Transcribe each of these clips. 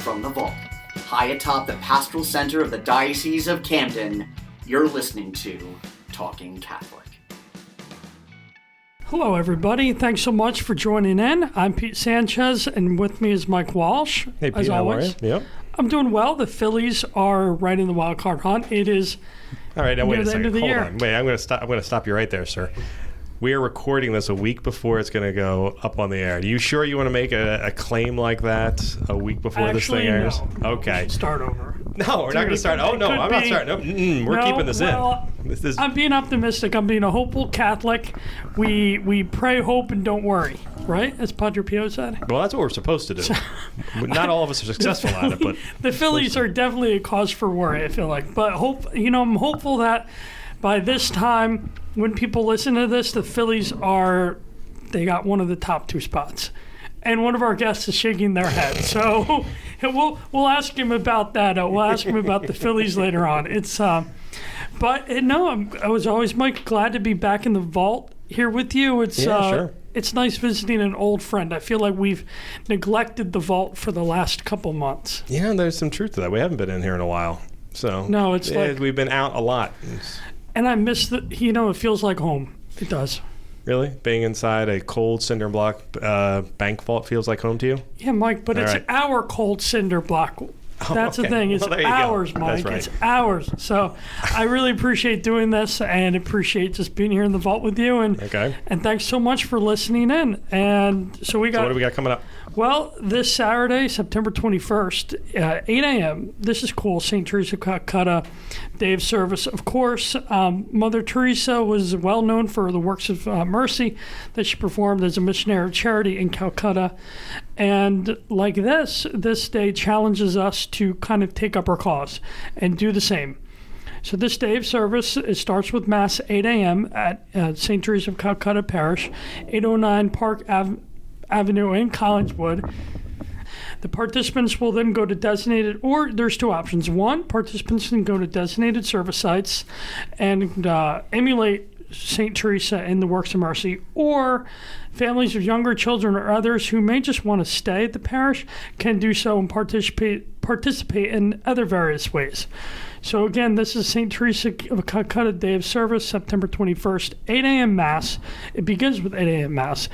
from the vault, high atop the pastoral center of the Diocese of Camden, you're listening to Talking Catholic. Hello, everybody. Thanks so much for joining in. I'm Pete Sanchez, and with me is Mike Walsh. Hey, Pete, as always. how are you? Yep. I'm doing well. The Phillies are right in the wild card hunt. It is all right. Now wait a second. Hold on. Wait, I'm going to stop you right there, sir. We are recording this a week before it's going to go up on the air. Are you sure you want to make a claim like that a week before this thing airs? No. Okay. Start over. No, we're not going to start. Oh, no, I'm not starting. No, we're keeping this in. I'm being optimistic. I'm being a hopeful Catholic. We pray, hope, and don't worry. Right? As Padre Pio said. Well, that's what we're supposed to do. Not all of us are successful at it, but the Phillies are definitely a cause for worry, I feel like. But I'm hopeful that by this time, when people listen to this, the Phillies they got one of the top two spots. And one of our guests is shaking their head. So we'll ask him about that. We'll ask him about the Phillies later on. I was always, Mike, glad to be back in the vault here with you. Sure. It's nice visiting an old friend. I feel like we've neglected the vault for the last couple months. Yeah, there's some truth to that. We haven't been in here in a while. So no, it's like we've been out a lot. And I miss it feels like home. It does. Really? Being inside a cold cinder block bank vault feels like home to you? Yeah, Mike, but it's our cold cinder block. That's the thing. It's ours, Mike. Right. It's ours. So I really appreciate doing this and appreciate just being here in the vault with you. And thanks so much for listening in. And so what do we got coming up? Well, this Saturday, September 21st, 8 a.m., this is cool, St. Teresa of Calcutta Day of Service. Of course, Mother Teresa was well known for the works of mercy that she performed as a missionary of charity in Calcutta. And like this day challenges us to kind of take up our cause and do the same. So this day of service, it starts with Mass 8 a.m. at St. Teresa of Calcutta Parish, 809 Park Avenue in Collingswood. The participants will then go to designated, or there's two options. One, participants can go to designated service sites and emulate St. Teresa in the works of mercy, or families of younger children or others who may just want to stay at the parish can do so and participate in other various ways. So again, this is St. Teresa of Calcutta Day of Service, September 21st, 8 a.m. Mass. It begins with 8 a.m. Mass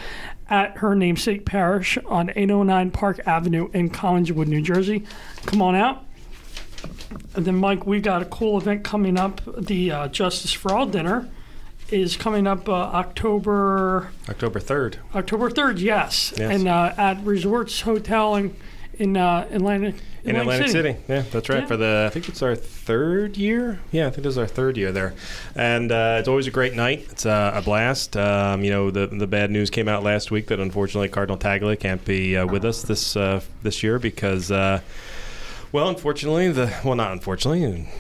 at her namesake parish on 809 Park Avenue in Collingswood, New Jersey. Come on out. And then, Mike, we got a cool event coming up. The Justice for All dinner is coming up October 3rd. October 3rd, yes. And at Resorts Hotel in Atlantic City. Yeah, that's right. Yeah. I think it's our third year. Yeah, I think this is our third year there. And it's always a great night. It's a blast. The bad news came out last week that unfortunately Cardinal Tagle can't be with us this year because,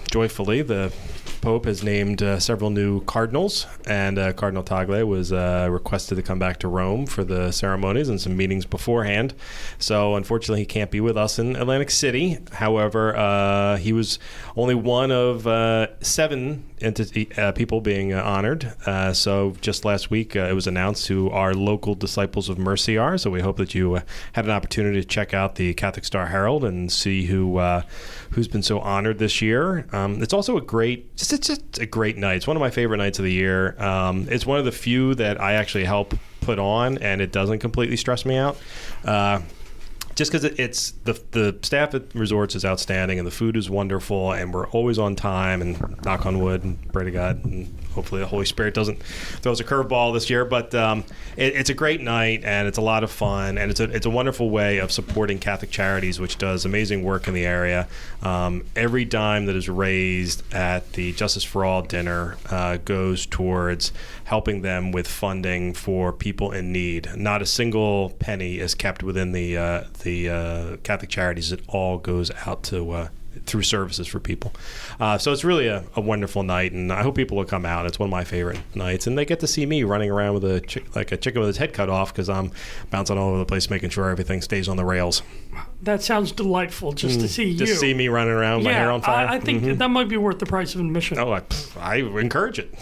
joyfully, the Pope has named several new cardinals, and Cardinal Tagle was requested to come back to Rome for the ceremonies and some meetings beforehand. So unfortunately, he can't be with us in Atlantic City. However, he was only one of 7 people being honored. So just last week, it was announced who our local Disciples of Mercy are. So we hope that you had an opportunity to check out the Catholic Star Herald and see who's been so honored this year. It's also it's just a great night. It's one of my favorite nights of the year. It's one of the few that I actually help put on, and it doesn't completely stress me out. Just because it's the staff at resorts is outstanding and the food is wonderful and we're always on time, and knock on wood and pray to God and hopefully the Holy Spirit doesn't throw us a curveball this year. But it's a great night and it's a lot of fun, and it's a wonderful way of supporting Catholic Charities, which does amazing work in the area. Every dime that is raised at the Justice for All dinner goes towards helping them with funding for people in need. Not a single penny is kept within the Catholic Charities. It all goes out to through services for people. So it's really a wonderful night, and I hope people will come out. It's one of my favorite nights, and they get to see me running around with like a chicken with his head cut off because I'm bouncing all over the place making sure everything stays on the rails. That sounds delightful, just to see you. Just see me running around with my hair on fire? I think that might be worth the price of admission. Oh, I encourage it.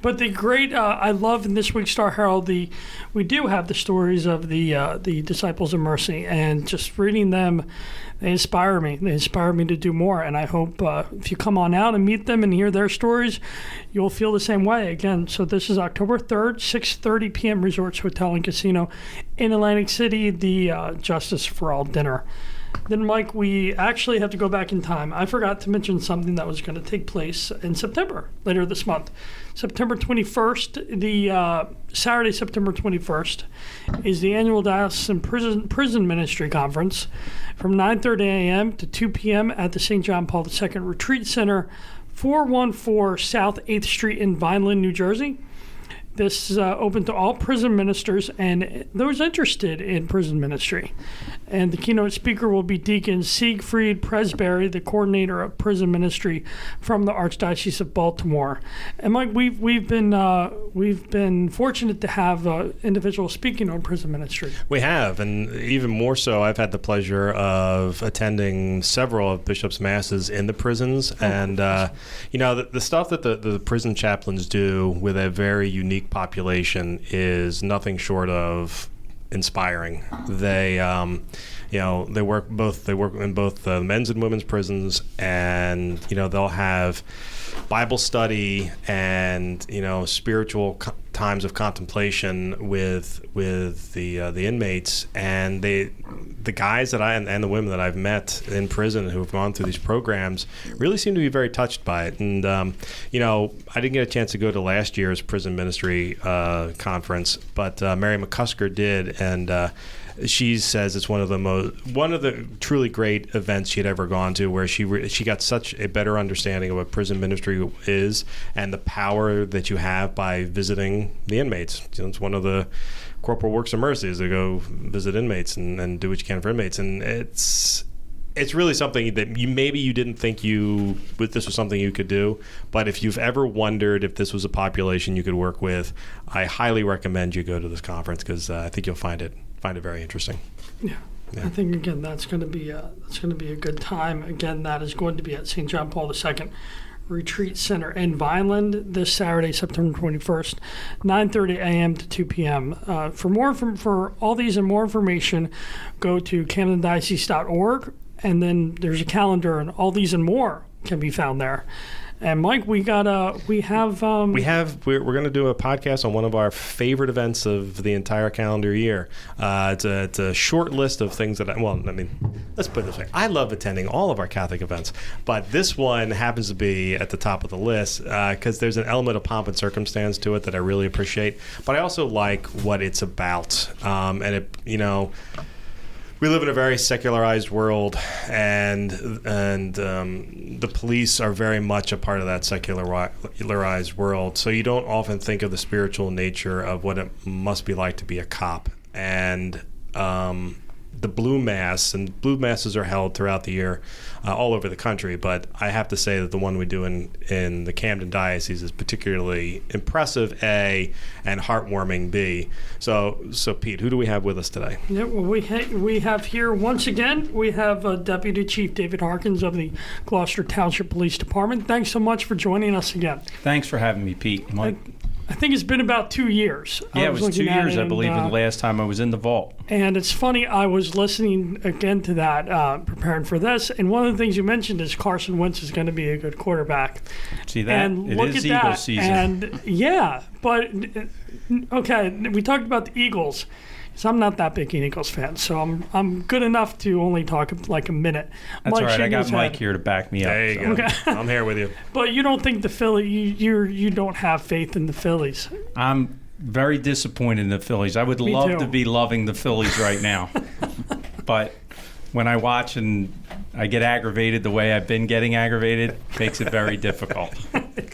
But the great, I love in this week's Star Herald, we do have the stories of the Disciples of Mercy, and just reading them, they inspire me. They inspire me to do more, and I hope if you come on out and meet them and hear their stories, you'll feel the same way. Again, so this is October 3rd, 6:30 p.m. Resorts Hotel and Casino in Atlantic City, the Justice for All dinner. Then, Mike, we actually have to go back in time. I forgot to mention something that was going to take place in September, later this month. September 21st, the Saturday, September 21st, is the annual Diocesan Prison Ministry Conference from 9:30 a.m. to 2 p.m. at the St. John Paul II Retreat Center, 414 South 8th Street in Vineland, New Jersey. This is open to all prison ministers and those interested in prison ministry. And the keynote speaker will be Deacon Siegfried Presbury, the coordinator of prison ministry from the Archdiocese of Baltimore. And Mike, we've been fortunate to have individuals speaking on prison ministry. We have, and even more so, I've had the pleasure of attending several of Bishop's masses in the prisons, and the stuff that the prison chaplains do with a very unique population is nothing short of inspiring. They work in both the men's and women's prisons, and they'll have Bible study and spiritual times of contemplation with the inmates, and the guys that and the women that I've met in prison who have gone through these programs really seem to be very touched by it. And I didn't get a chance to go to last year's prison ministry conference, but Mary McCusker did, and she says it's one of the truly great events she had ever gone to, where she got such a better understanding of what prison ministry is and the power that you have by visiting the inmates. It's one of the corporal works of mercy is to go visit inmates and do what you can for inmates, and it's really something that you didn't think this was something you could do, but if you've ever wondered if this was a population you could work with, I highly recommend you go to this conference, because I think you'll find it very interesting. Yeah. I think again that's going to be a good time. Again, that is going to be at St. John Paul II Retreat Center in Vineland this Saturday, September 21st, 9:30 a.m. to 2 p.m. For all these and more information, go to camdendiocese.org, and then there's a calendar, and all these and more can be found there. And Mike, we're going to do a podcast on one of our favorite events of the entire calendar year. It's a short list of things let's put it this way. I love attending all of our Catholic events, but this one happens to be at the top of the list because there's an element of pomp and circumstance to it that I really appreciate. But I also like what it's about, we live in a very secularized world, and the police are very much a part of that secularized world. So you don't often think of the spiritual nature of what it must be like to be a cop. And the Blue Mass, and Blue Masses are held throughout the year all over the country, but I have to say that the one we do in the Camden Diocese is particularly impressive, A, and heartwarming, B. So Pete, who do we have with us today? Yeah, well, we have here, once again, we have Deputy Chief David Harkins of the Gloucester Township Police Department. Thanks so much for joining us again. Thanks for having me, Pete. Mike. I think it's been about 2 years. Yeah, it was 2 years, I believe, the last time I was in the vault. And it's funny, I was listening again to that, preparing for this, and one of the things you mentioned is Carson Wentz is going to be a good quarterback. See that? And it look is at Eagles that. season. And yeah, but okay, we talked about the Eagles. So I'm not that big an Eagles fan, so I'm good enough to only talk like a minute. That's all right. I got Mike here to back me up. There you go. Okay. I'm here with you. But you don't think the Phillies? You don't have faith in the Phillies? I'm very disappointed in the Phillies. I would love to be loving the Phillies right now, but when I watch and I get aggravated the way I've been getting aggravated, makes it very difficult.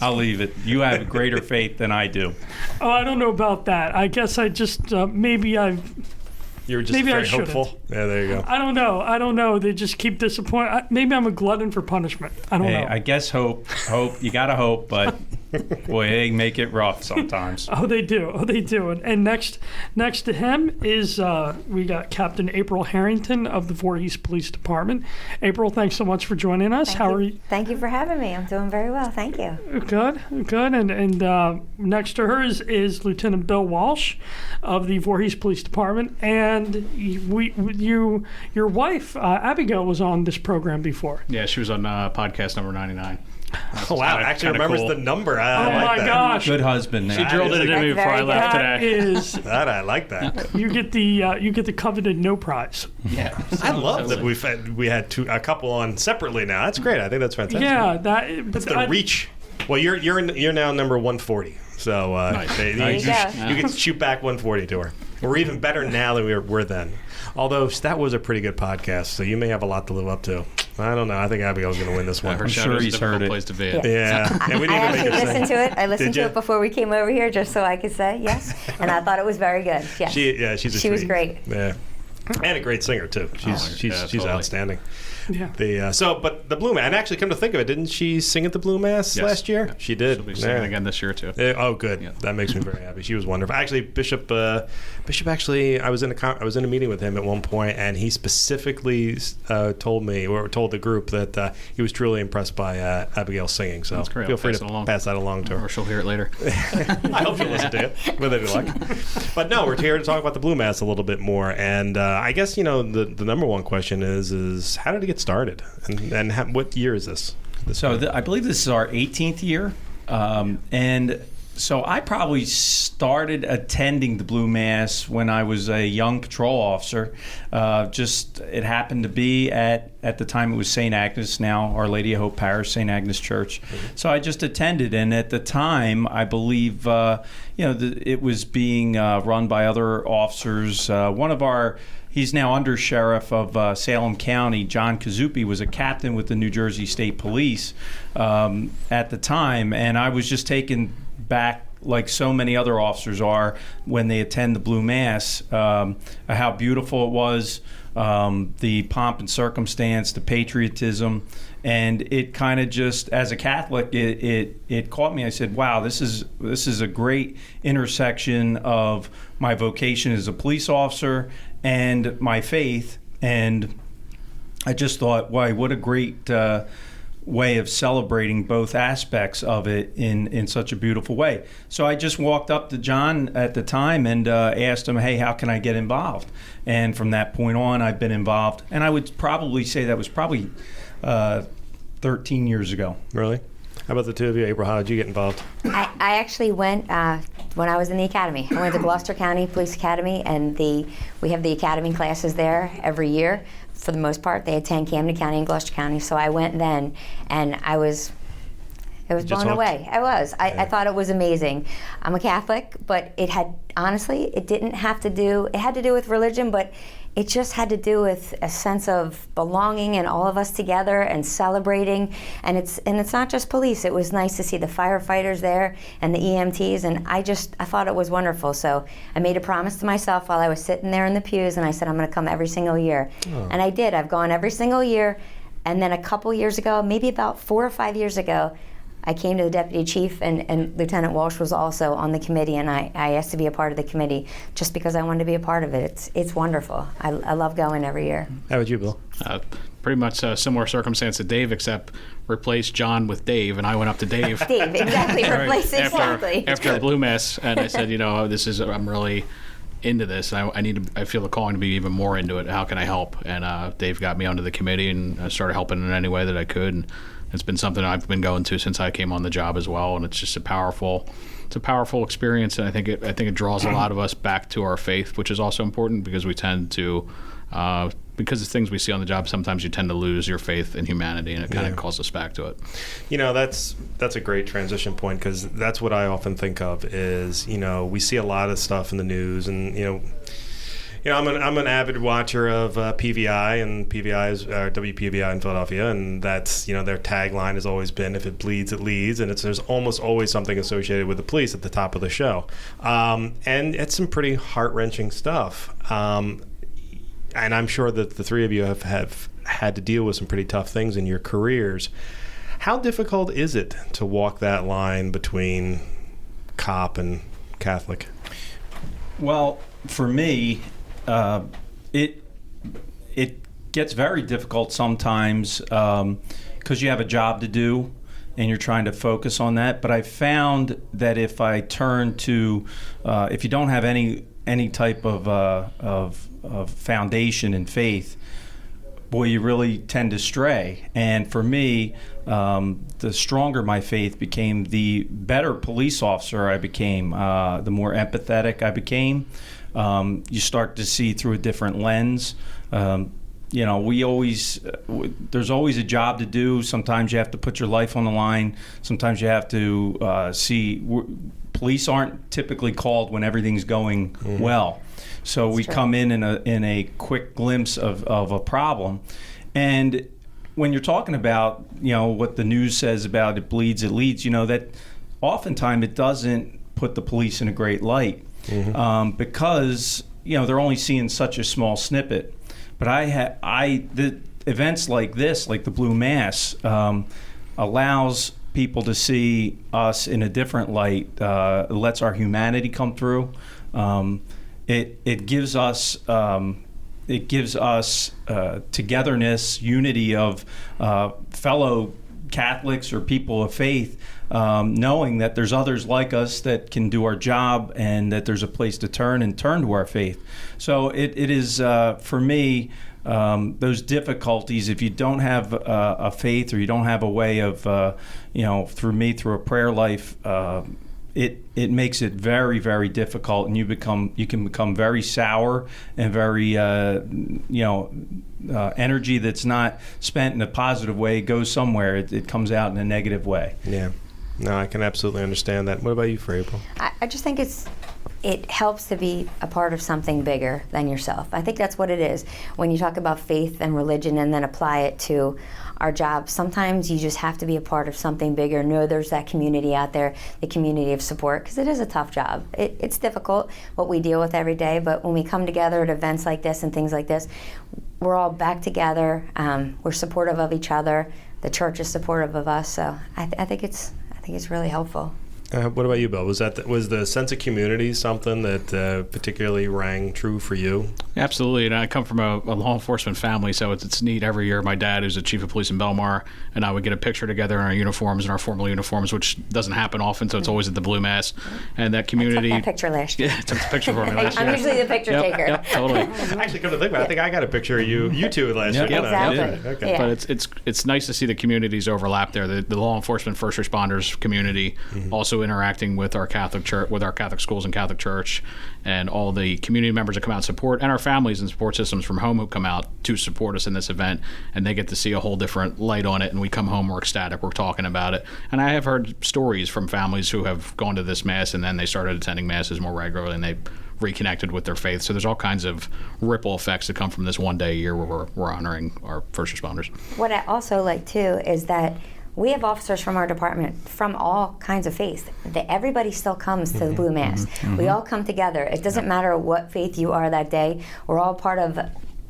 I'll leave it. You have greater faith than I do. Oh, I don't know about that. I guess I just You were just very hopeful. Yeah, there you go. I don't know. They just keep disappointing. Maybe I'm a glutton for punishment. I don't know. I guess hope. You gotta hope, but Boy, they make it rough sometimes. Oh, they do. And next to him is we got Captain April Herrington of the Voorhees Police Department. April, thanks so much for joining us. How are you? Thank you for having me. I'm doing very well. Thank you. Good. And next to her is Lieutenant Bill Walsh of the Voorhees Police Department. And your wife, Abigail, was on this program before. Yeah, she was on podcast number 99. Oh, wow. Actually remembers cool. the number. Oh, I like my that. gosh. Good husband. She drilled it into me before I left That today. is, That I like that. you get the coveted no prize. Yeah. I love that we had a couple on separately now. That's great. I think that's fantastic. Yeah, That's the reach. Well, you're now number 140. So Nice. you get to shoot back 140 to her. We're even better now than we were then. Although that was a pretty good podcast, so you may have a lot to live up to. I don't know. I think Abigail's going to win this one. I'm sure he's heard it. Place to be. Yeah. And we didn't I even make actually it listened to it. I listened Did to ya? it before we came over here just so I could say yes. And I thought it was very good. Yes. She was treat. great. Yeah. And a great singer too. She's totally. outstanding. Yeah. But the Blue Mass, and actually come to think of it, didn't she sing at the Blue Mass Yes. last year? Yeah. She did. She'll be singing again this year too. Oh, good. Yeah. That makes me very happy. She was wonderful. Actually, Bishop actually, I was in a meeting with him at one point, and he specifically told me or told the group that he was truly impressed by Abigail's singing. So That's great. feel I'll free pass to it along. pass that along to her. Or she'll hear it later. I hope you'll listen to it with any luck. But no, we're here to talk about the Blue Mass a little bit more. And I guess, the number one question is how did it get started? And what year is this? I believe this is our 18th year. And so I probably started attending the Blue Mass when I was a young patrol officer. It happened to be at the time it was Saint Agnes, now Our Lady of Hope Parish, Saint Agnes Church. Mm-hmm. So I just attended, and at the time I believe it was being run by other officers. He's now under sheriff of Salem County. John Kazupi was a captain with the New Jersey State Police at the time, and I was just taken back, like so many other officers are, when they attend the Blue Mass, how beautiful it was, the pomp and circumstance, the patriotism, and it kind of just, as a Catholic, it caught me. I said, wow, this is a great intersection of my vocation as a police officer and my faith. And I just thought, wow, what a great way of celebrating both aspects of it in such a beautiful way. So I just walked up to John at the time and asked him, hey, how can I get involved? And from that point on, I've been involved. And I would probably say that was probably 13 years ago. Really? How about the two of you? April, how did you get involved? I actually went when I was in the academy. I went to Gloucester County Police Academy, and we have the academy classes there every year. For the most part, they attend Camden County and Gloucester County. So I went then, and I was blown away. I was. I thought it was amazing. I'm a Catholic, but it had to do with religion, but it just had to do with a sense of belonging and all of us together and celebrating. And it's not just police. It was nice to see the firefighters there and the EMTs, and I thought it was wonderful. So I made a promise to myself while I was sitting there in the pews, and I said I'm going to come every single year. Oh. And I did. I've gone every single year. And then a couple years ago, maybe about 4 or 5 years ago, I came to the deputy chief, and Lieutenant Walsh was also on the committee, and I asked to be a part of the committee just because I wanted to be a part of it. It's wonderful. I love going every year. How about you, Bill? Pretty much a similar circumstance to Dave, except replaced John with Dave, and I went up to Dave. Dave, exactly. Replace exactly. After Blue Mass, and I said, I'm really into this. I feel the calling to be even more into it. How can I help? And Dave got me onto the committee, and I started helping in any way that I could. And it's been something I've been going to since I came on the job as well, and it's just a powerful experience, and I think it draws a lot of us back to our faith, which is also important because we tend to, because of things we see on the job, sometimes you tend to lose your faith in humanity, and it kind of calls us back to it. That's a great transition point, because that's what I often think of is, we see a lot of stuff in the news, and I'm an avid watcher of PVI, and PVI is WPVI in Philadelphia, and that's their tagline has always been "If it bleeds, it leads," and there's almost always something associated with the police at the top of the show, and it's some pretty heart-wrenching stuff. And I'm sure that the three of you have had to deal with some pretty tough things in your careers. How difficult is it to walk that line between cop and Catholic? Well, for me, it gets very difficult sometimes because you have a job to do and you're trying to focus on that. But I found that if I turn to, if you don't have any type of foundation in faith, boy, you really tend to stray. And for me, the stronger my faith became, the better police officer I became, the more empathetic I became. You start to see through a different lens. There's always a job to do. Sometimes you have to put your life on the line. Sometimes you have to see. Police aren't typically called when everything's going well. So we come in a quick glimpse of a problem. And when you're talking about, what the news says about it bleeds, it leads, that oftentimes it doesn't put the police in a great light because, they're only seeing such a small snippet. But the events like this, like the Blue Mass, allows people to see us in a different light. It lets our humanity come through. It gives us togetherness, unity of fellow Catholics or people of faith, knowing that there's others like us that can do our job and that there's a place to turn to our faith. So it is, for me, those difficulties, if you don't have a faith or you don't have a way of, through a prayer life, it makes it very, very difficult, and you can become very sour and very energy that's not spent in a positive way goes somewhere. It comes out in a negative way. Yeah. No, I can absolutely understand that. What about you, for April? I just think it helps to be a part of something bigger than yourself. I think that's what it is. When you talk about faith and religion and then apply it to our jobs, sometimes you just have to be a part of something bigger. Know there's that community out there, the community of support, because it is a tough job. It's difficult what we deal with every day, but when we come together at events like this and things like this, we're all back together. We're supportive of each other. The church is supportive of us, so I think it's really helpful. What about you, Bill? Was the sense of community something that particularly rang true for you? Absolutely, and I come from a law enforcement family, so it's neat. Every year, my dad, who's the chief of police in Belmar, and I would get a picture together in our uniforms, in our formal uniforms, which doesn't happen often, so it's always at the Blue Mass. And that community... I took that picture last year. Yeah, I took the picture for me last year. I'm usually the picture taker. Yep, totally. Actually, come to think about it, I think I got a picture of you two last year. Exactly. Okay. Yeah. But it's nice to see the communities overlap there. The law enforcement first responders community also interacting with our Catholic church, with our Catholic schools and Catholic church, and all the community members that come out and support, and our families and support systems from home who come out to support us in this event, and they get to see a whole different light on it. And we come home, we're ecstatic, we're talking about it. And I have heard stories from families who have gone to this Mass and then they started attending Masses more regularly and they reconnected with their faith. So there's all kinds of ripple effects that come from this one day a year where we're honoring our first responders. What I also like too is that we have officers from our department from all kinds of faiths. Everybody still comes to the Blue Mass. We all come together. It doesn't matter what faith you are that day. We're all part of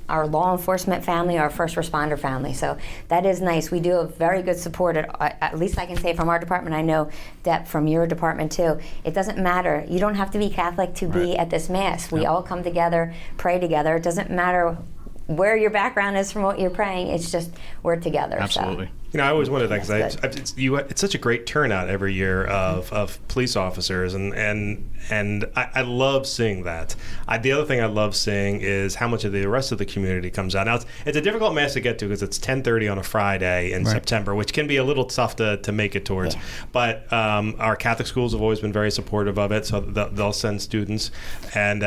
our law enforcement family, our first responder family. So that is nice. We do have very good support, at least I can say from our department. I know, Depp, from your department too. It doesn't matter. You don't have to be Catholic to be at this Mass. We all come together, pray together. It doesn't matter where your background is from what you're praying. It's just we're together. Absolutely. So. I always wondered that because it's such a great turnout every year of police officers, and I love seeing that. The other thing I love seeing is how much of the rest of the community comes out. Now it's a difficult Mass to get to because it's 10:30 on a Friday in September, which can be a little tough to make it towards. Yeah. But our Catholic schools have always been very supportive of it, so they'll send students, and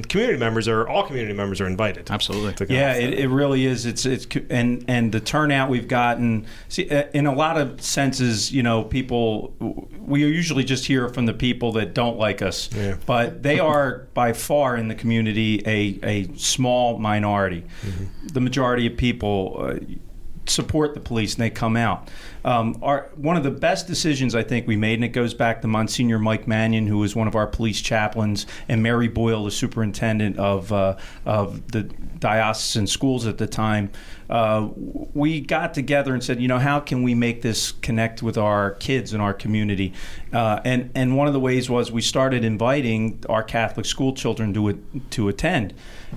community members are invited. Absolutely. Yeah, it really is. It's and the turnout we've gotten. See, in a lot of senses, people, we usually just hear from the people that don't like us, but they are by far in the community a small minority. The majority of people support the police and they come out. One of the best decisions I think we made, and it goes back to Monsignor Mike Mannion, who was one of our police chaplains, and Mary Boyle, the superintendent of the diocesan schools at the time. We got together and said, how can we make this connect with our kids in our community? And one of the ways was we started inviting our Catholic school children to attend.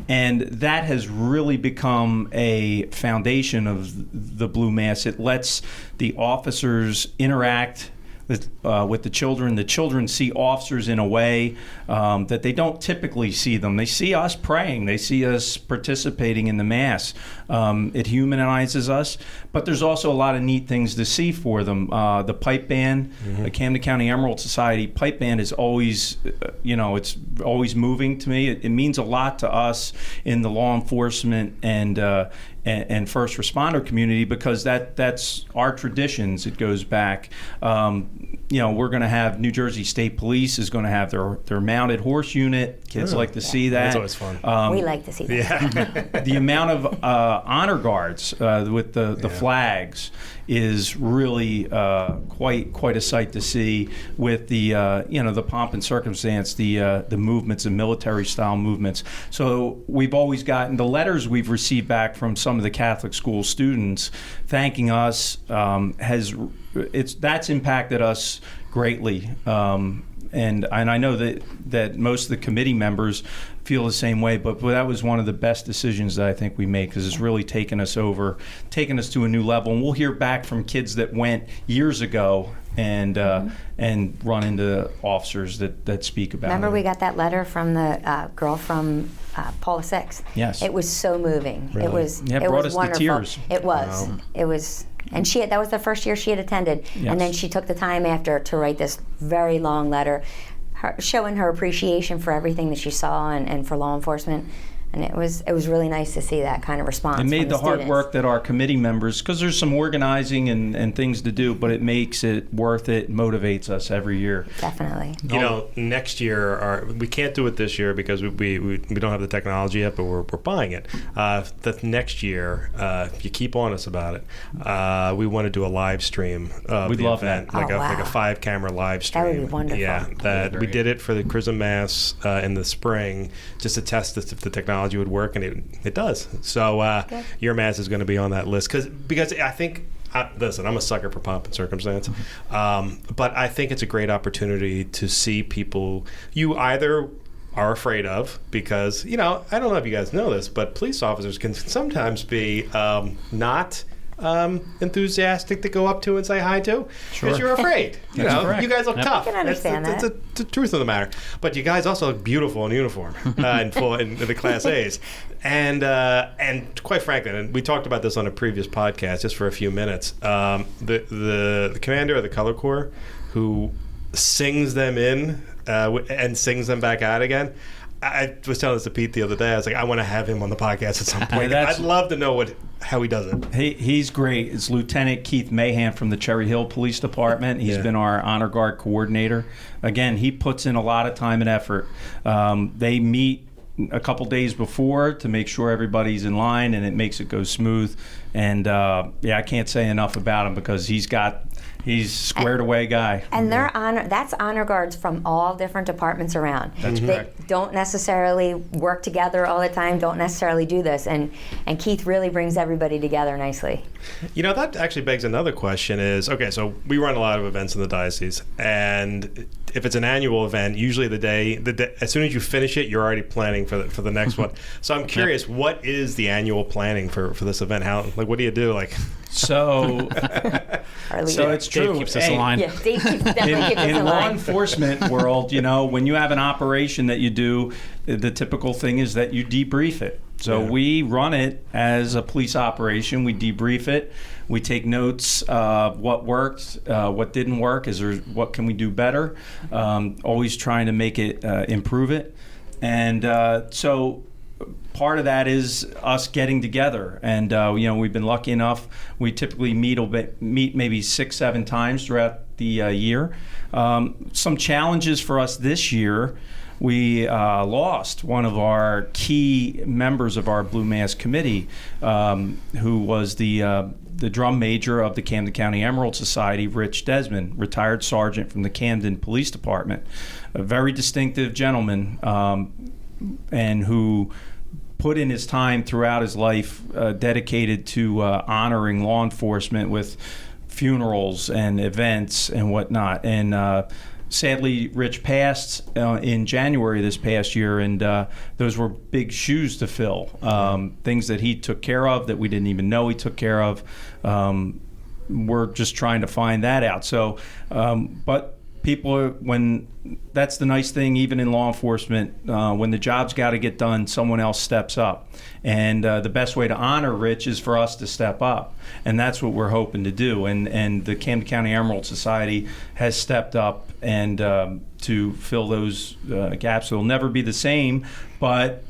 And that has really become a foundation of the Blue Mass. It lets the officers interact with the children. The children see officers in a way that they don't typically see them. They see us praying. They see us participating in the Mass. It humanizes us, but there's also a lot of neat things to see for them. The pipe band, the Camden County Emerald Society pipe band is always, it's always moving to me. It means a lot to us in the law enforcement and first responder community, because that's our traditions. It goes back. We're going to have New Jersey State Police is going to have their mounted horse unit. Kids like to see that. That's always fun. We like to see that. Yeah. The amount of honor guards with the flags is really quite a sight to see, with the pomp and circumstance, the movements and military style movements. So we've always gotten the letters we've received back from some of the Catholic school students thanking us. That's impacted us greatly. And I know that most of the committee members feel the same way, but that was one of the best decisions that I think we made, because it's really taken us to a new level. And we'll hear back from kids that went years ago and run into officers that speak about it. Remember, we got that letter from the girl from Paul VI. Yes. It was so moving. Really? It was brought us wonderful. to tears. It was. Wow. It was. And that was the first year she had attended. Yes. And then she took the time after to write this very long letter, showing her appreciation for everything that she saw and for law enforcement. And it was really nice to see that kind of response. It made from the hard students. work that our committee members, because there's some organizing and things to do, but it makes it worth it, motivates us every year. Definitely. Next year, we can't do it this year because we don't have the technology yet, but we're buying it. The next year, if you keep on us about it, we want to do a live stream of We'd the love event, that. like a 5-camera live stream. That would be wonderful. Yeah, that we did it for the Chrism Mass in the spring, just to test if the technology would work, and it does. So your Mass is going to be on that list because I think. Listen, I'm a sucker for pomp and circumstance, but I think it's a great opportunity to see people you either are afraid of, because I don't know if you guys know this, but police officers can sometimes be not enthusiastic to go up to and say hi to, because you're afraid. You guys look tough. I can understand that's the truth of the matter. But you guys also look beautiful in uniform in the Class A's, and quite frankly, and we talked about this on a previous podcast just for a few minutes. The commander of the Color Corps, who sings them in and sings them back out again. I was telling this to Pete the other day. I was like, I want to have him on the podcast at some point. I'd love to know how he does it. He's great. It's Lieutenant Keith Mahan from the Cherry Hill Police Department. He's been our honor guard coordinator. Again, he puts in a lot of time and effort. They meet a couple days before to make sure everybody's in line, and it makes it go smooth. And I can't say enough about him, because he's squared away guy. And that's honor guards from all different departments around. That's correct. They don't necessarily work together all the time, don't necessarily do this. And Keith really brings everybody together nicely. That actually begs another question is, okay, so we run a lot of events in the diocese, and if it's an annual event, usually the day as soon as you finish it, you're already planning for the next one. So I'm curious, what is the annual planning for this event? What do you do? So it's true. Dave keeps us aligned. Yeah, Dave definitely keeps us in in law line. enforcement world, when you have an operation that you do, the typical thing is that you debrief it. So we run it as a police operation. We debrief it. We take notes of what worked, what didn't work. What can we do better? Always trying to make it, improve it. And so part of that is us getting together. And, we've been lucky enough. We typically meet maybe 6-7 times throughout the year. Some challenges for us this year. We lost one of our key members of our Blue Mass committee, who was the the drum major of the Camden County Emerald Society, Rich Desmond, retired sergeant from the Camden Police Department, a very distinctive gentleman, and who put in his time throughout his life dedicated to honoring law enforcement with funerals and events and whatnot. And sadly, Rich passed in January this past year, and those were big shoes to fill. Things that he took care of that we didn't even know he took care of. We're just trying to find that out. So, but people, when that's the nice thing, even in law enforcement, when the job's got to get done, someone else steps up. And the best way to honor Rich is for us to step up. And that's what we're hoping to do. And the Camden County Emerald Society has stepped up and to fill those gaps. It'll never be the same, but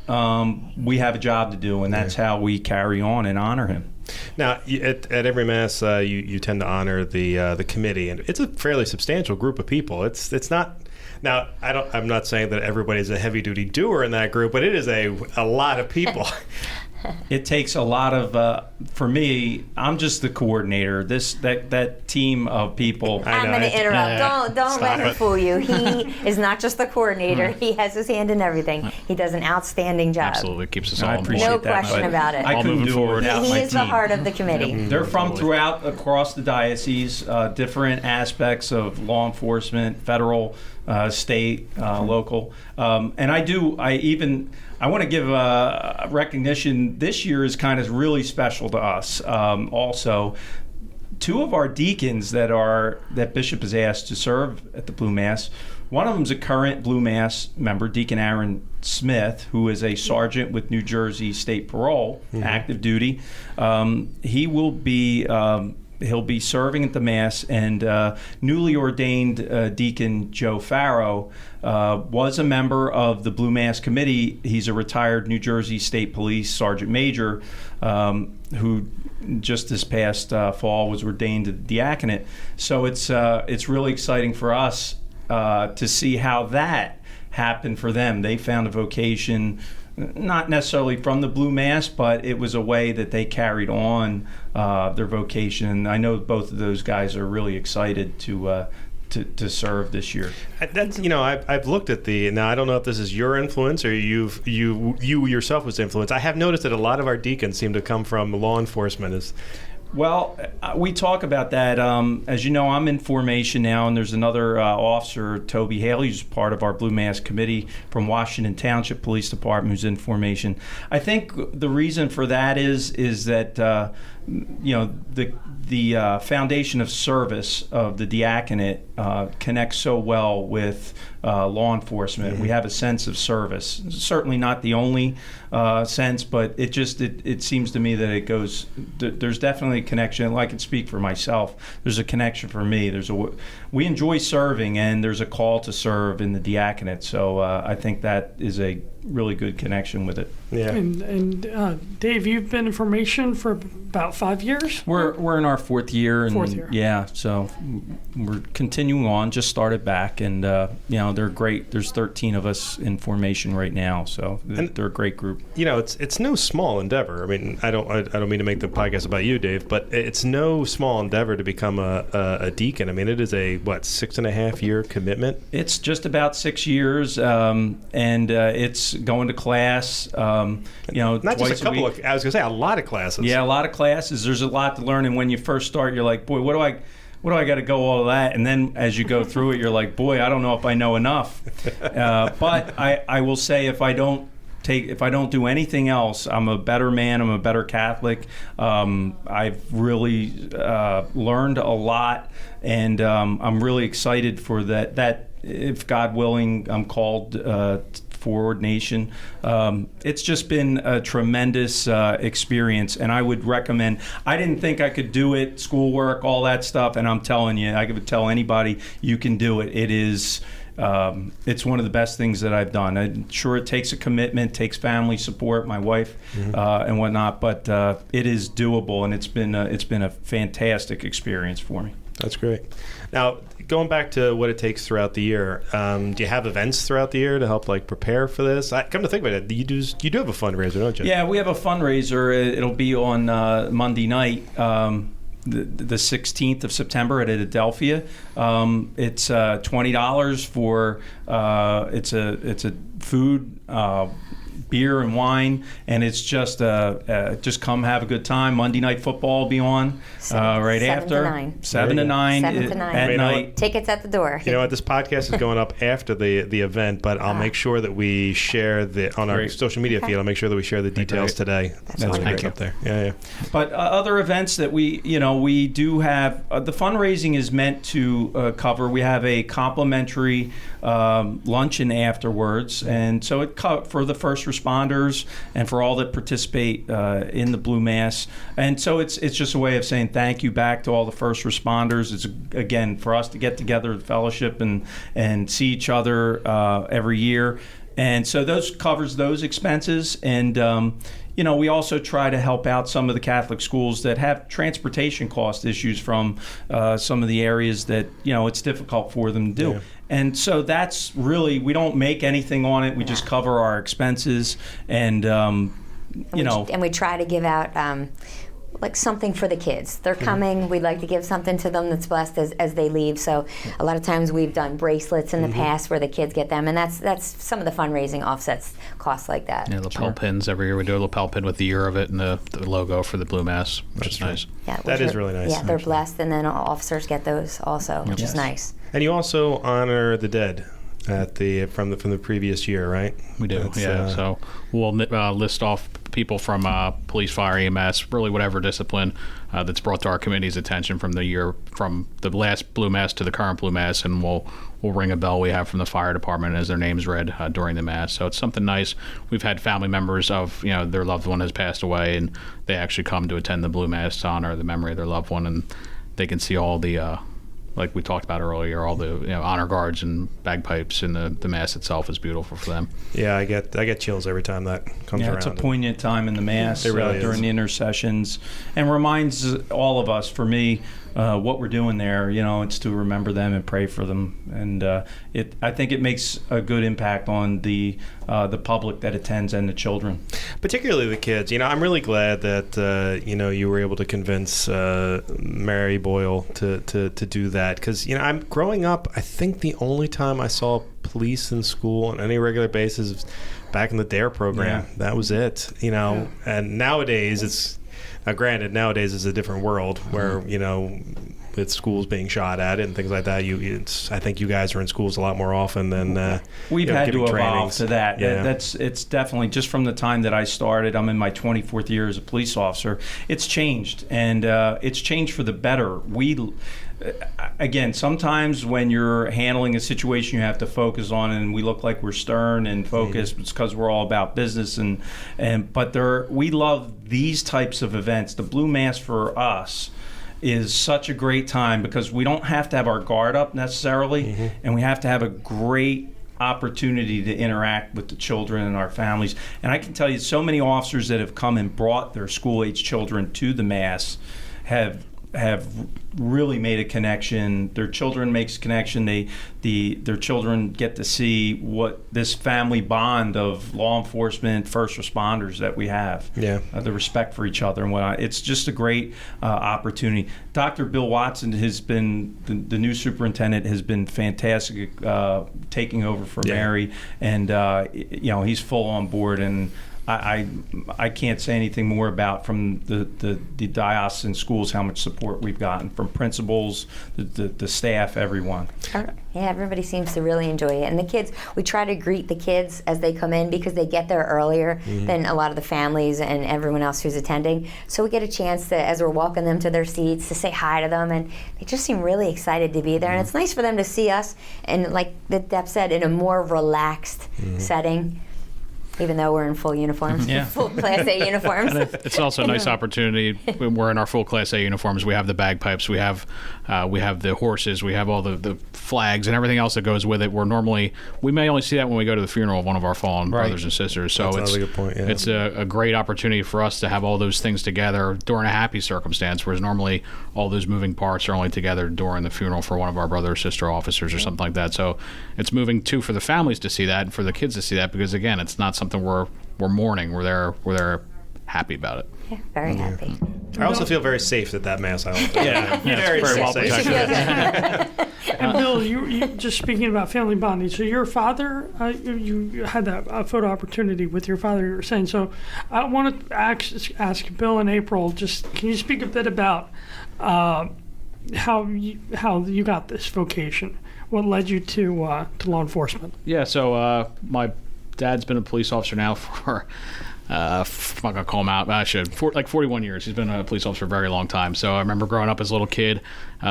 we have a job to do, and that's how we carry on and honor him. Now, at every Mass, you tend to honor the committee, and it's a fairly substantial group of people. It's not. Now, I'm not saying that everybody's a heavy-duty doer in that group, but it is a lot of people. It takes a lot of, for me, I'm just the coordinator. That team of people. I'm going to interrupt. Don't let him fool you. He is not just the coordinator. He has his hand in everything. He does an outstanding job. Absolutely. Keeps us all I on board. appreciate No that, question about it. I couldn't do it without He my is the team. heart of the committee. They're from across the diocese, different aspects of law enforcement, federal, state, local. And I want to give recognition. This year is kind of really special to us. Also, two of our deacons that Bishop has asked to serve at the Blue Mass. One of them is a current Blue Mass member, Deacon Aaron Smith, who is a sergeant with New Jersey State Parole, active duty. He will be. He'll be serving at the Mass, and newly ordained Deacon Joe Farrow was a member of the Blue Mass Committee. He's a retired New Jersey State Police Sergeant Major who just this past fall was ordained to the diaconate. So it's really exciting for us to see how that happened for them. They found a vocation, not necessarily from the Blue Mass, but it was a way that they carried on their vocation. And I know both of those guys are really excited to serve this year. That's I've looked at now I don't know if this is your influence or you yourself was influenced. I have noticed that a lot of our deacons seem to come from law enforcement. Well, we talk about that. As you know, I'm in formation now, and there's another officer, Toby Haley, who's part of our Blue Mass committee from Washington Township Police Department, who's in formation. I think the reason for that is that the foundation of service of the diaconate connects so well with law enforcement. Mm-hmm. We have a sense of service. Certainly not the only sense, but it seems to me that it goes. There's definitely a connection. I can speak for myself. There's a connection for me. We enjoy serving, and there's a call to serve in the diaconate. So I think that is a really good connection with it. Yeah. And Dave, you've been in formation for about 5 years? We're in our fourth year. Fourth year. Yeah, so we're continuing on. Just started back, and they're great. There's 13 of us in formation right now, so they're a great group. It's no small endeavor. I mean, I don't mean to make the podcast about you, Dave, but it's no small endeavor to become a deacon. I mean, it is a 6.5 year commitment. It's just about 6 years, and it's going to class. Not just a couple of. I was going to say a lot of classes. Yeah, a lot of classes. There's a lot to learn, and when you first start, you're like, boy, what do I got to go all of that? And then as you go through it, you're like, boy, I don't know if I know enough. But I will say, if I don't do anything else, I'm a better man. I'm a better Catholic. I've really learned a lot, and I'm really excited for that. If God willing, I'm called for ordination. It's just been a tremendous experience, and I would recommend. I didn't think I could do it, schoolwork, all that stuff, and I'm telling you, I could tell anybody you can do it. It is. It's one of the best things that I've done. I'm sure it takes a commitment, takes family support, my wife, and whatnot, but it is doable, and it's been a fantastic experience for me. That's great. Now, going back to what it takes throughout the year, do you have events throughout the year to help prepare for this? Come to think about it, you do have a fundraiser, don't you? Yeah, we have a fundraiser. It'll be on Monday night. the 16th of September at Adelphia. It's $20 for it's a food. Beer and wine, and it's just come have a good time. Monday Night Football will be on right after 7 to 9 at night. Tickets at the door. You know what? This podcast is going up after the event, but I'll make sure that we share on our social media feed. I'll make sure that we share the details today. That's great up there. Yeah. But other events that we do have. The fundraising is meant to cover. We have a complimentary luncheon afterwards, and so it for the first responders and for all that participate in the Blue Mass. And so it's just a way of saying thank you back to all the first responders. It's, again, for us to get together, fellowship, and see each other every year. And so those covers those expenses. And we also try to help out some of the Catholic schools that have transportation cost issues from some of the areas that, it's difficult for them to do. Yeah. And so that's really, we don't make anything on it. We just cover our expenses and we try to give out like something for the kids. They're coming. We'd like to give something to them that's blessed as they leave. So a lot of times we've done bracelets in the past where the kids get them, and that's some of the fundraising offsets costs like that. Yeah, lapel pins every year. We do a lapel pin with the year of it and the logo for the Blue Mass, which is nice. Yeah, that is really nice. Yeah, they're blessed, and then officers get those also, which is nice. And you also honor the dead from the previous year, right? We do. So we'll list off people from police, fire, EMS, really whatever discipline that's brought to our committee's attention from the year, from the last Blue Mass to the current Blue Mass, and we'll ring a bell we have from the fire department as their name's read during the Mass. So it's something nice. We've had family members of their loved one has passed away, and they actually come to attend the Blue Mass to honor the memory of their loved one, and they can see all the like we talked about earlier, all the honor guards and bagpipes, and the Mass itself is beautiful for them. Yeah, I get chills every time that comes around. Yeah, it's a poignant time in the Mass really during the intercessions, and reminds all of us, for me, what we're doing there. It's to remember them and pray for them, and I think it makes a good impact on the public that attends and the children, particularly the kids. I'm really glad that you were able to convince Mary Boyle to do that, because I'm growing up. I think the only time I saw police in school on any regular basis was back in the DARE program. Yeah. That was it. And nowadays it's. Granted, nowadays is a different world where, with schools being shot at and things like that. I think you guys are in schools a lot more often than we've had to evolve trainings. To that. Yeah. It's definitely just from the time that I started. I'm in my 24th year as a police officer. It's changed, and it's changed for the better. Again, sometimes when you're handling a situation, you have to focus on it, and we look like we're stern and focused. It's because we're all about business, but we love these types of events. The Blue Mass for us is such a great time because we don't have to have our guard up necessarily, and we have to have a great opportunity to interact with the children and our families. And I can tell you, so many officers that have come and brought their school-age children to the Mass have really made a connection. Their children makes a connection. Their children get to see what this family bond of law enforcement, first responders that we have. Yeah, the respect for each other and whatnot. It's just a great opportunity. Dr. Bill Watson has been the new superintendent, has been fantastic taking over for Mary, and he's full on board. And I can't say anything more about from the diocesan schools how much support we've gotten from principals, the staff, everyone. Yeah, everybody seems to really enjoy it. And the kids, we try to greet the kids as they come in because they get there earlier than a lot of the families and everyone else who's attending. So we get a chance to, as we're walking them to their seats, to say hi to them, and they just seem really excited to be there. And it's nice for them to see us, and like Deb said, in a more relaxed setting. Even though we're in full uniforms, full Class A uniforms. And it's also a nice opportunity. When we're in our full Class A uniforms. We have the bagpipes. We have the horses. We have all the flags and everything else that goes with it. We may only see that when we go to the funeral of one of our fallen brothers and sisters. So that's a good point. Yeah. It's a great opportunity for us to have all those things together during a happy circumstance, whereas normally all those moving parts are only together during the funeral for one of our brother or sister officers or something like that. So it's moving too for the families to see that and for the kids to see that, because again, it's not something we're mourning. We're there happy about it. Yeah, very happy. I also feel very safe at that Mass. Yeah, very well safe. protected. And Bill, you just speaking about family bonding. So your father, you had that photo opportunity with your father. You were saying. So I want to ask Bill and April. Just can you speak a bit about how you got this vocation? What led you to law enforcement? Yeah, so my dad's been a police officer now for I'm not gonna call him out, but I should. Like 41 years. He's been a police officer for a very long time. So I remember growing up as a little kid,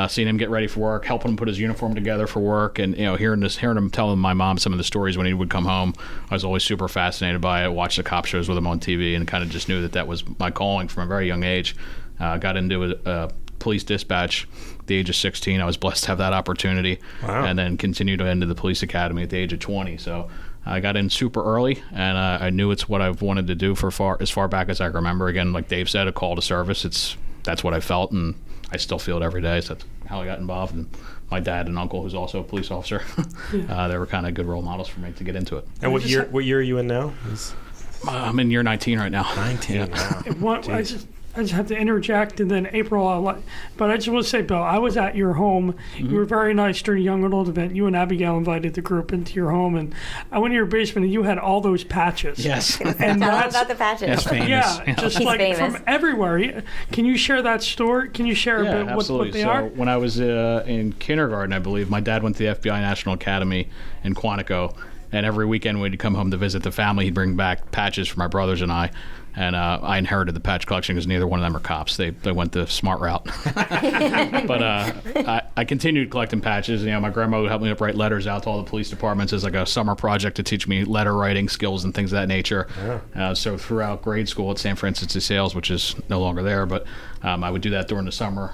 seeing him get ready for work, helping him put his uniform together for work, and hearing him telling my mom some of the stories when he would come home. I was always super fascinated by it. Watched the cop shows with him on TV, and kind of just knew that was my calling from a very young age. Got into a police dispatch at the age of 16. I was blessed to have that opportunity, and then continued to into the police academy at the age of 20. So I got in super early, and I knew it's what I've wanted to do for as far back as I remember. Again, like Dave said, a call to service. That's what I felt, and I still feel it every day. So that's how I got involved. And my dad and uncle, who's also a police officer, they were kind of good role models for me to get into it. And what year are you in now? I'm in year 19 right now. 19. Wow. I just have to interject, and then April, but I just want to say, Bill, I was at your home. Mm-hmm. You were very nice during a young adult event. You and Abigail invited the group into your home, and I went to your basement, and you had all those patches. Yes. And tell us about the patches. That's famous. Yeah, just He's like famous. From everywhere. Can you share that story? Can you share a bit what they are? When I was in kindergarten, I believe, my dad went to the FBI National Academy in Quantico, and every weekend when he'd come home to visit the family, he'd bring back patches for my brothers and I. And I inherited the patch collection because neither one of them are cops. They went the smart route. But I continued collecting patches. My grandma would help me write letters out to all the police departments as like a summer project to teach me letter writing skills and things of that nature. Yeah. So throughout grade school at St. Francis de Sales, which is no longer there, but I would do that during the summer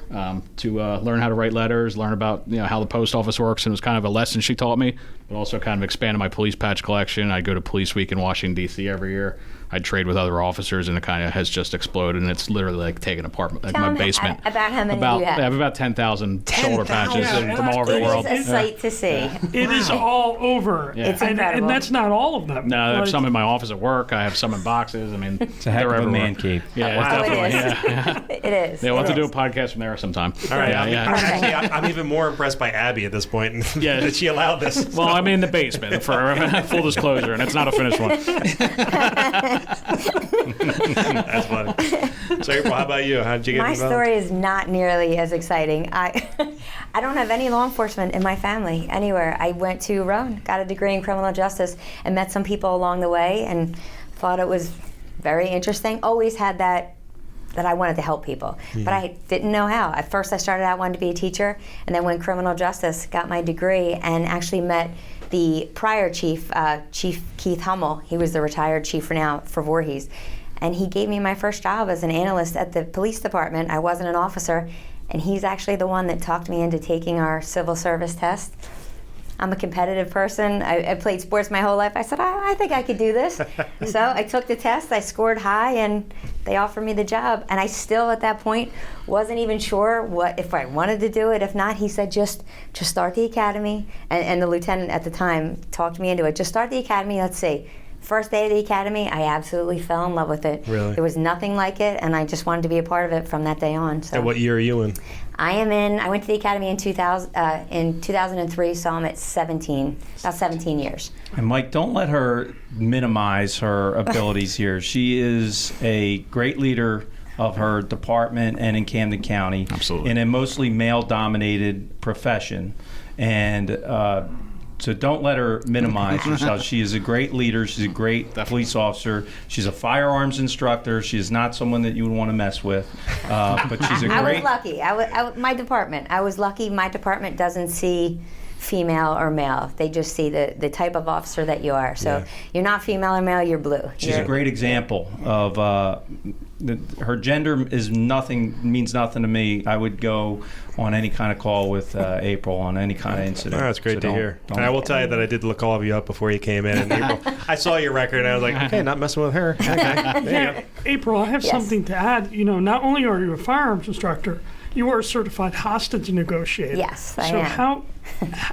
to learn how to write letters, learn about how the post office works. And it was kind of a lesson she taught me, but also kind of expanded my police patch collection. I'd go to Police Week in Washington, D.C. every year. I'd trade with other officers, and it kind of has just exploded, and it's literally like taken apart like my basement. About how many do you have? I have about 10,000 shoulder patches from all over the world. It is a sight to see. It is all over. Yeah. It's incredible. And that's not all of them. No, I have some in my office at work. I have some in boxes. I mean, it's a heck of a man cave. Yeah, Wow. definitely. It is. We'll have to do a podcast from there sometime. All right. Yeah. Actually, I'm even more impressed by Abby at this point that she allowed this. Well, I'm in the basement for full disclosure, and it's not a finished one. That's funny. So, April, how about you? How did you get My involved? story is not nearly as exciting. I don't have any law enforcement in my family anywhere. I went to Rowan, got a degree in criminal justice, and met some people along the way, and thought it was very interesting. Always had that I wanted to help people, but I didn't know how. At first, I started out wanting to be a teacher, and then went criminal justice, got my degree, and actually met the prior chief, Chief Keith Hummel. He was the retired chief for Voorhees. And he gave me my first job as an analyst at the police department. I wasn't an officer, and he's actually the one that talked me into taking our civil service test. I'm a competitive person. I played sports my whole life. I said, I think I could do this. So I took the test, I scored high, and they offered me the job. And I still, at that point, wasn't even sure if I wanted to do it. If not, he said, just start the academy. And the lieutenant at the time talked me into it. Just start the academy, let's see. First day of the academy, I absolutely fell in love with it. Really? There was nothing like it, and I just wanted to be a part of it from that day on. So. And what year are you in? I went to the academy in 2003, so I'm at about 17 years. And Mike, don't let her minimize her abilities here. She is a great leader of her department and in Camden County. Absolutely. In a mostly male-dominated profession. And so don't let her minimize herself. She is a great leader. She's a great police officer. She's a firearms instructor. She is not someone that you would want to mess with. But she's a great... I was lucky. I was lucky. My department doesn't see female or male. They just see the type of officer that you are. So you're not female or male, you're blue. She's a great example of... her gender means nothing to me. I would go on any kind of call with April on any kind of incident. Oh, that's great to hear. And I will tell you that I did look all of you up before you came in. And April, I saw your record and I was like, okay, not messing with her. Okay, there you go. April, I have something to add. Not only are you a firearms instructor, you are a certified hostage negotiator. Yes, I am. So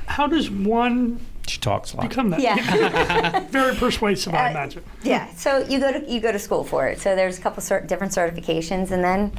how does one She talks a lot. Become that. Yeah. Very persuasive, I imagine. Yeah. So you go to school for it. So there's a couple different certifications, and then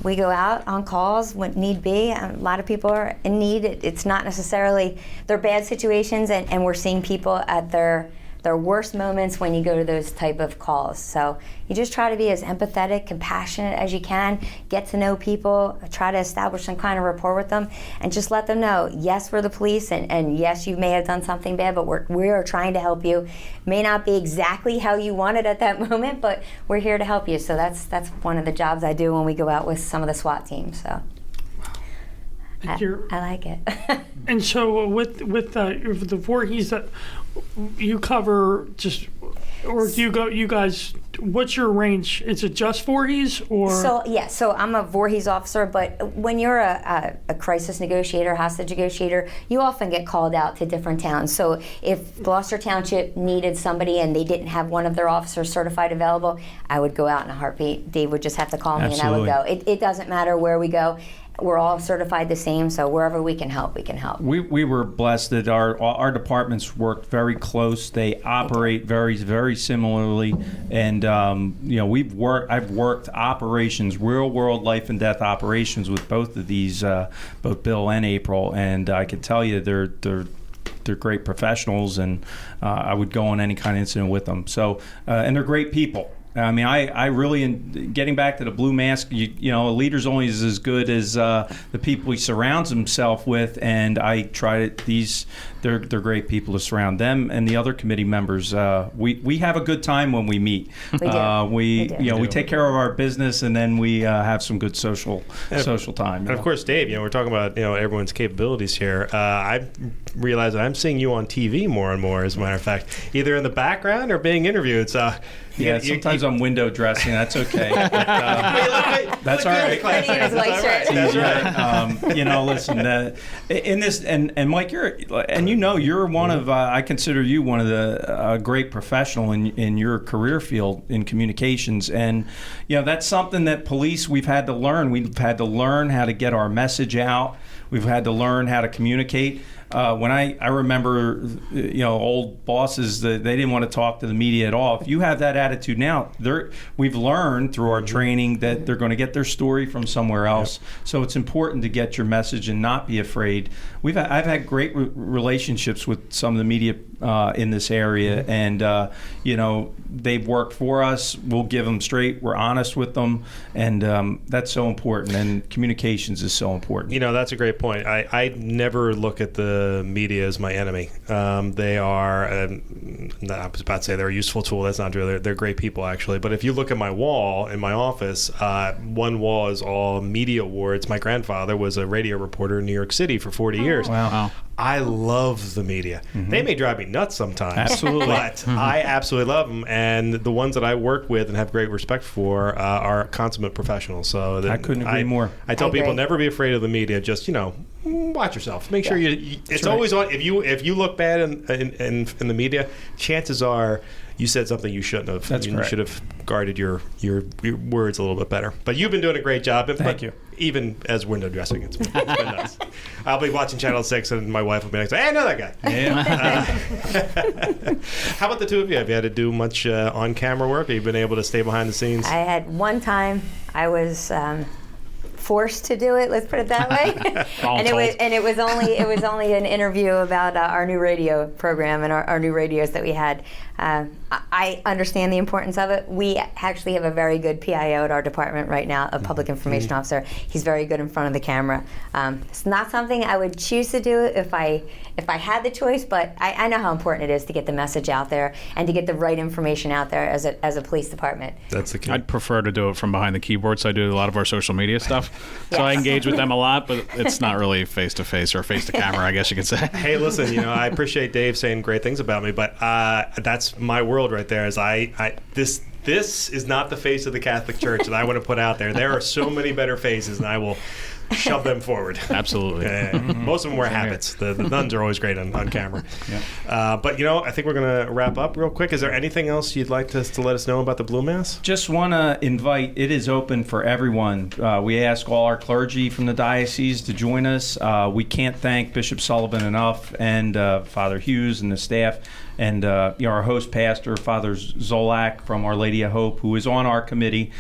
we go out on calls when need be. A lot of people are in need. It's not necessarily they're bad situations, and we're seeing people at their worst moments when you go to those type of calls. So you just try to be as empathetic, compassionate as you can, get to know people, try to establish some kind of rapport with them, and just let them know, yes, we're the police, and yes, you may have done something bad, but we are trying to help you. May not be exactly how you want it at that moment, but we're here to help you. So that's one of the jobs I do when we go out with some of the SWAT teams. So I like it. And so with the Voorhees that you cover, just or do you guys? What's your range? Is it just Voorhees or? So I'm a Voorhees officer, but when you're a crisis negotiator, hostage negotiator, you often get called out to different towns. So if Gloucester Township needed somebody and they didn't have one of their officers certified available, I would go out in a heartbeat. Dave would just have to call me and I would go. It doesn't matter where we go. We're all certified the same, so wherever we can help, we can help. We were blessed that our departments work very close. They operate very, very similarly, and I've worked operations, real world life and death operations with both of these, both Bill and April, and I can tell you they're great professionals, and I would go on any kind of incident with them. So and they're great people. I mean, I really, getting back to the Blue Mass, a leader's only as good as the people he surrounds himself with, and I try to, they're great people to surround them and the other committee members. We have a good time when we meet. We do. We take care of our business, and then we have some good social time. And of course, Dave, we're talking about everyone's capabilities here. I realize that I'm seeing you on TV more and more, as a matter of fact, either in the background or being interviewed. So. Sometimes I'm window dressing. That's okay. But, that's all right. Listen. In this, and Mike, you're one of. I consider you one of the great professional in your career field in communications, and that's something that police we've had to learn. We've had to learn how to get our message out. We've had to learn how to communicate. When I remember, old bosses, they didn't want to talk to the media at all. If you have that attitude now, we've learned through our training that they're going to get their story from somewhere else. Yep. So it's important to get your message and not be afraid. I've had great relationships with some of the media in this area, and they've worked for us. We'll give them straight. We're honest with them, and that's so important. And communications is so important. That's a great point. I never look at the media as my enemy. They are, I was about to say they're a useful tool. That's not true. They're great people, actually. But if you look at my wall in my office, one wall is all media awards. My grandfather was a radio reporter in New York City for 40 years. Wow. I love the media. Mm-hmm. They may drive me nuts sometimes. Absolutely. But I absolutely love them. And the ones that I work with and have great respect for are consummate professionals. So I couldn't agree more. I tell people, never be afraid of the media. Just, watch yourself. Make sure it's always on. If you look bad in the media, chances are you said something you shouldn't have. That's correct. You should have guarded your words a little bit better. But you've been doing a great job. Thank you. Even as window dressing, it's been nice. I'll be watching Channel 6 and my wife will be like, hey, I know that guy. Yeah. How about the two of you? Have you had to do much on-camera work? Have you been able to stay behind the scenes? I had one time I was forced to do it. Let's put it that way. and it was only an interview about our new radio program and our new radios that we had. I understand the importance of it. We actually have a very good PIO at our department right now, a public information officer. He's very good in front of the camera. It's not something I would choose to do if I had the choice, but I know how important it is to get the message out there and to get the right information out there as a police department. That's the key. I'd prefer to do it from behind the keyboard, so I do a lot of our social media stuff. So I engage with them a lot, but it's not really face-to-face or face-to-camera, I guess you could say. Hey, listen, I appreciate Dave saying great things about me, but that's my world right there. Is this is not the face of the Catholic Church that I want to put out there. There are so many better faces, and I will shove them forward. Absolutely. Most of them wear habits. The nuns are always great on camera. But, I think we're going to wrap up real quick. Is there anything else you'd like to let us know about the Blue Mass? Just want to invite, it is open for everyone. We ask all our clergy from the diocese to join us. We can't thank Bishop Sullivan enough, and Father Hughes and the staff, and our host pastor, Father Zolak from Our Lady of Hope, who is on our committee.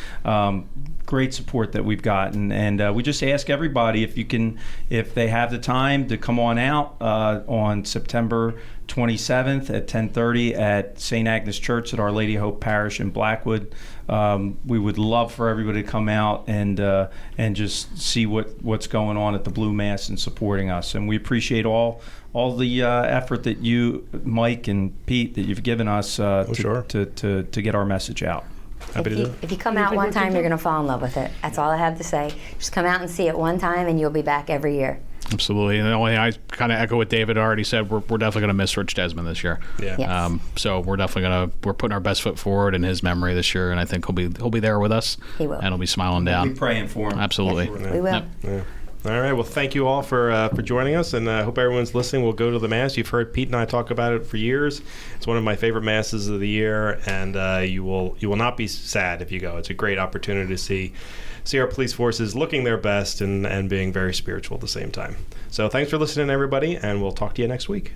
Great support that we've gotten, and we just ask everybody if they have the time to come on out on September 27th at 10:30 at Saint Agnes Church at Our Lady of Hope Parish in Blackwood. We would love for everybody to come out and just see what's going on at the Blue Mass and supporting us. And we appreciate all the effort that you, Mike and Pete, that you've given us to get our message out. If you come out one time, you're going to fall in love with it. That's all I have to say. Just come out and see it one time, and you'll be back every year. Absolutely. And the only thing I kind of echo what David already said, we're definitely going to miss Rich Desmond this year. Yeah. Yes. So we're definitely we're putting our best foot forward in his memory this year, and I think he'll be there with us. He will. And he'll be smiling We'll down. be praying for him. Absolutely. Yes, we will. Yep. Yeah. All right. Well, thank you all for joining us, and I hope everyone's listening. We'll go to the Mass. You've heard Pete and I talk about it for years. It's one of my favorite Masses of the year, and you will not be sad if you go. It's a great opportunity to see our police forces looking their best and being very spiritual at the same time. So thanks for listening, everybody, and we'll talk to you next week.